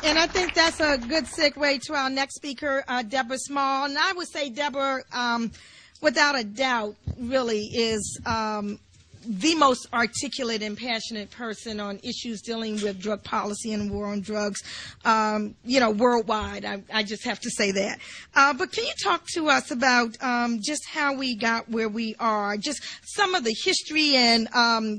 And I think that's a good segue to our next speaker, Deborah Small. And I would say Deborah, without a doubt, really is the most articulate and passionate person on issues dealing with drug policy and war on drugs, worldwide. I just have to say that. But can you talk to us about just how we got where we are, just some of the history and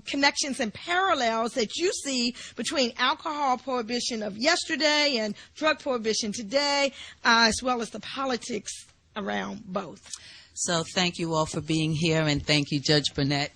connections and parallels that you see between alcohol prohibition of yesterday and drug prohibition today, as well as the politics around both? So thank you all for being here, and thank you, Judge Burnett.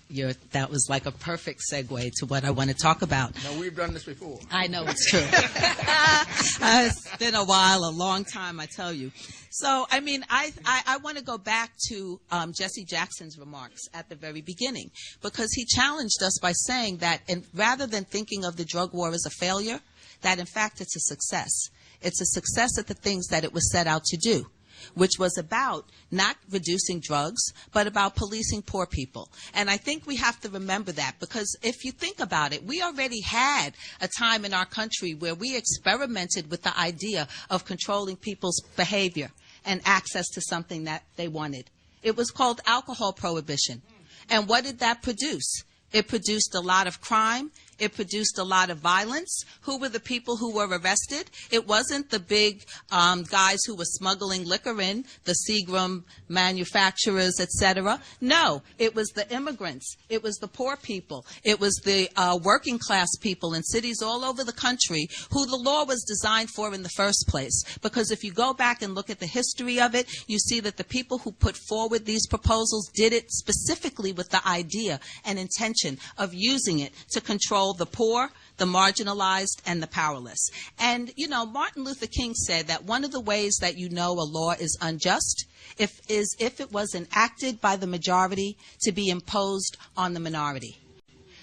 That was like a perfect segue to what I want to talk about. No, we've done this before. I know, it's true. It's been a while, a long time, I tell you. So, I mean, I want to go back to Jesse Jackson's remarks at the very beginning, because he challenged us by saying that rather than thinking of the drug war as a failure, that in fact it's a success. It's a success at the things that it was set out to do, which was about not reducing drugs, but about policing poor people. And I think we have to remember that, because if you think about it, we already had a time in our country where we experimented with the idea of controlling people's behavior and access to something that they wanted. It was called alcohol prohibition. And what did that produce? It produced a lot of crime. It produced a lot of violence. Who were the people who were arrested? It wasn't the big guys who were smuggling liquor in, the Seagram manufacturers, etc. No, it was the immigrants. It was the poor people. It was the working class people in cities all over the country who the law was designed for in the first place. Because if you go back and look at the history of it, you see that the people who put forward these proposals did it specifically with the idea and intention of using it to control the poor, the marginalized, and the powerless. And, Martin Luther King said that one of the ways that you know a law is unjust is if it was enacted by the majority to be imposed on the minority.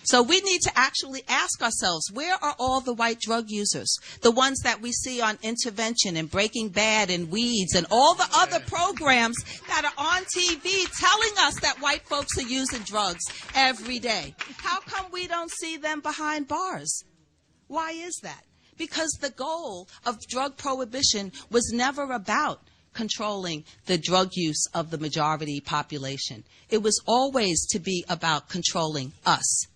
So we need to actually ask ourselves, where are all the white drug users? The ones that we see on Intervention and Breaking Bad and Weeds and all the other programs that are on TV telling us that white folks are using drugs every day. How come we don't see them behind bars? Why is that? Because the goal of drug prohibition was never about controlling the drug use of the majority population. It was always to be about controlling us.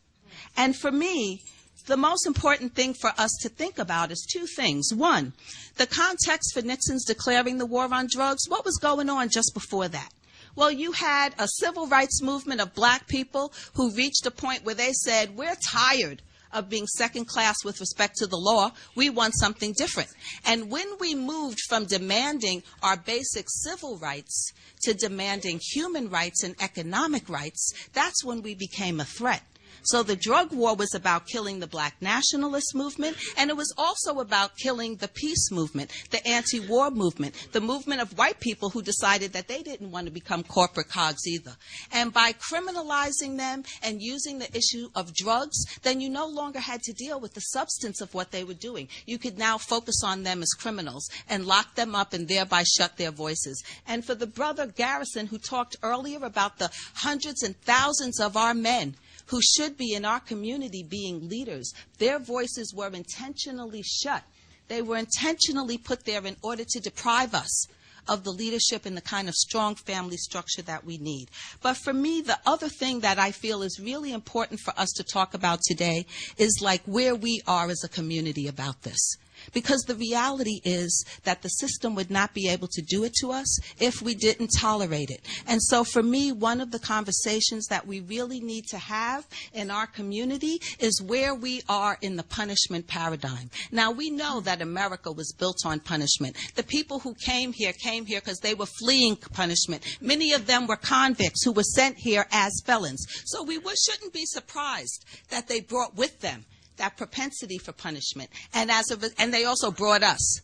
And for me, the most important thing for us to think about is two things. One, the context for Nixon's declaring the war on drugs. What was going on just before that? Well, you had a civil rights movement of black people who reached a point where they said, we're tired of being second class with respect to the law. We want something different. And when we moved from demanding our basic civil rights to demanding human rights and economic rights, that's when we became a threat. So the drug war was about killing the black nationalist movement, and it was also about killing the peace movement, the anti-war movement, the movement of white people who decided that they didn't want to become corporate cogs either. And by criminalizing them and using the issue of drugs, then you no longer had to deal with the substance of what they were doing. You could now focus on them as criminals and lock them up and thereby shut their voices. And for the brother Garrison who talked earlier about the hundreds and thousands of our men who should be in our community being leaders, their voices were intentionally shut. They were intentionally put there in order to deprive us of the leadership and the kind of strong family structure that we need. But for me, the other thing that I feel is really important for us to talk about today is like where we are as a community about this. Because the reality is that the system would not be able to do it to us if we didn't tolerate it. And so for me, one of the conversations that we really need to have in our community is where we are in the punishment paradigm. Now, we know that America was built on punishment. The people who came here because they were fleeing punishment. Many of them were convicts who were sent here as felons. So we shouldn't be surprised that they brought with them that propensity for punishment, and they also brought us.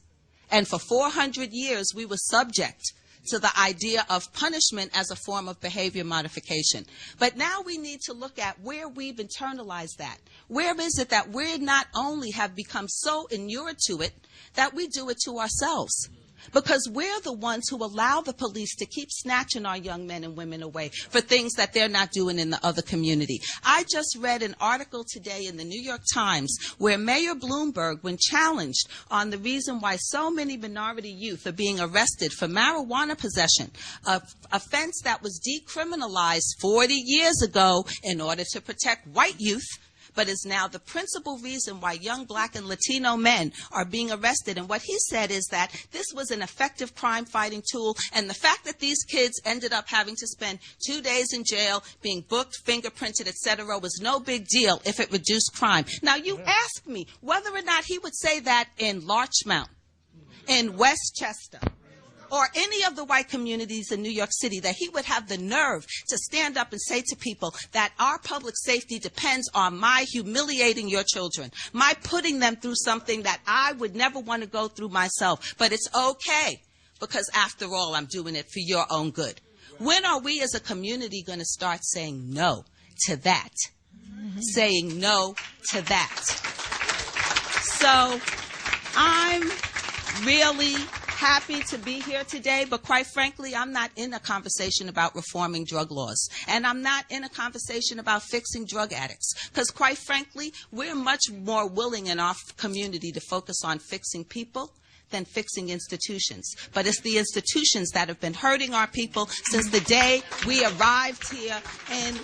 And for 400 years, we were subject to the idea of punishment as a form of behavior modification. But now we need to look at where we've internalized that. Where is it that we not only have become so inured to it that we do it to ourselves? because we're the ones who allow the police to keep snatching our young men and women away for things that they're not doing in the other community. I just read an article today in the New York Times where Mayor Bloomberg, when challenged on the reason why so many minority youth are being arrested for marijuana possession, an offense that was decriminalized 40 years ago in order to protect white youth, but is now the principal reason why young Black and Latino men are being arrested. And what he said is that this was an effective crime-fighting tool, and the fact that these kids ended up having to spend 2 days in jail, being booked, fingerprinted, etc., was no big deal if it reduced crime. Now, you ask me whether or not he would say that in Larchmont, in Westchester, or any of the white communities in New York City, that he would have the nerve to stand up and say to people that our public safety depends on my humiliating your children, my putting them through something that I would never want to go through myself. But it's okay, because after all, I'm doing it for your own good. When are we as a community going to start saying no to that? Saying no to that. So I'm really happy to be here today, but quite frankly, I'm not in a conversation about reforming drug laws, and I'm not in a conversation about fixing drug addicts, because quite frankly, we're much more willing in our community to focus on fixing people than fixing institutions. But it's the institutions that have been hurting our people since the day we arrived here in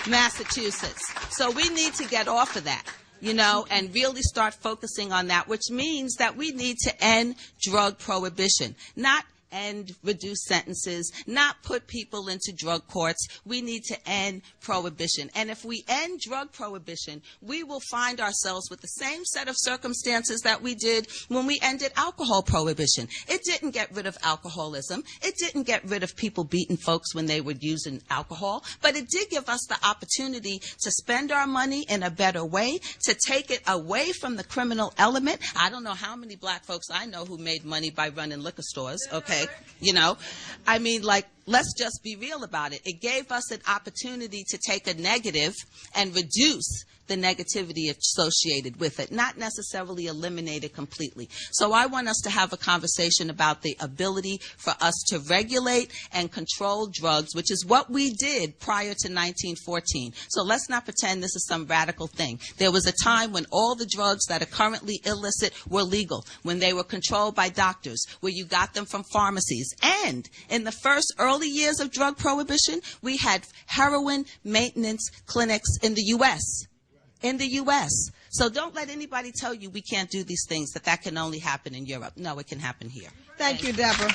Massachusetts. So we need to get off of that, you know, and really start focusing on that, which means that we need to end drug prohibition, not end reduced sentences, not put people into drug courts. We need to end prohibition. And if we end drug prohibition, we will find ourselves with the same set of circumstances that we did when we ended alcohol prohibition. It didn't get rid of alcoholism. It didn't get rid of people beating folks when they were using alcohol, but it did give us the opportunity to spend our money in a better way, to take it away from the criminal element. I don't know how many Black folks I know who made money by running liquor stores, okay? You know, I mean, like, let's just be real about it. It gave us an opportunity to take a negative and reduce the negativity associated with it, not necessarily eliminate it completely. So I want us to have a conversation about the ability for us to regulate and control drugs, which is what we did prior to 1914. So let's not pretend this is some radical thing. There was a time when all the drugs that are currently illicit were legal, when they were controlled by doctors, where you got them from pharmacies. And in the first early years of drug prohibition, we had heroin maintenance clinics in the U.S. So don't let anybody tell you we can't do these things, that can only happen in Europe. No, it can happen here. Thank you, Deborah.